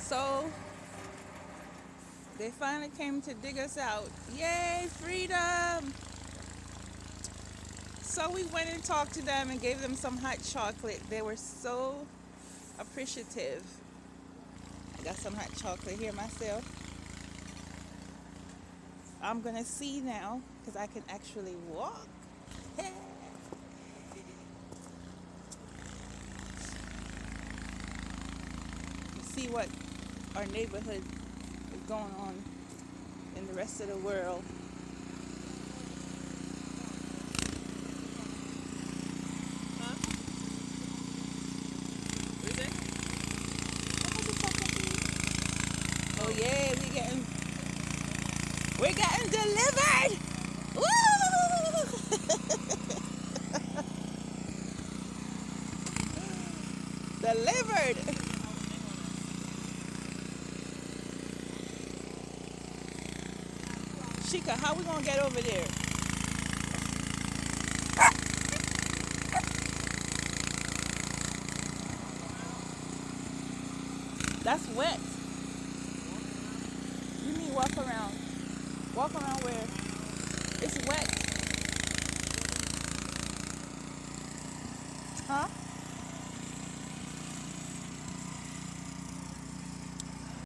So they finally came to dig us out. Yay, freedom! So we went and talked to them and gave them some hot chocolate. They were so appreciative. I got some hot chocolate here myself. I'm gonna see now because I can actually walk. See what our neighborhood is going on in the rest of the world. Huh? What is it? Oh yeah, we're getting delivered. Woo! Delivered. Shika, how we gonna get over there? That's wet. You mean walk around? Walk around where? It's wet. Huh?